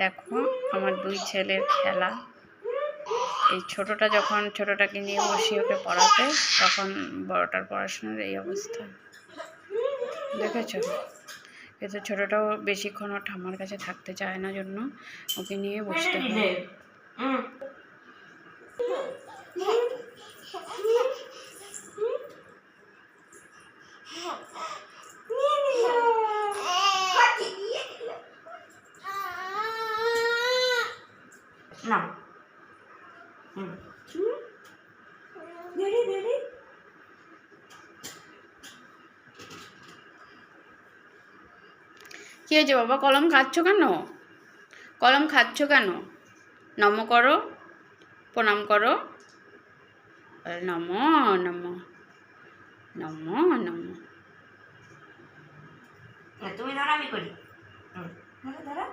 দেখো আমার দুই ছেলের খেলা। এই ছোটটাকে নিয়ে বসি ওকে পড়াতে, তখন বড়টার পড়াশোনার এই অবস্থা দেখেছো। কিন্তু ছোটটাও বেশিক্ষণ ওর ঠাম্মার কাছে থাকতে চায় না, জন্য ওকে নিয়ে বসতে হয়। না কি হয়েছে বাবা, কলম খাচ্ছ কেন? কলম খাচ্ছ কেন? নম করো, প্রণাম করো। নম নম নম নম। তুমি ধরো, আমি করি। ধরো।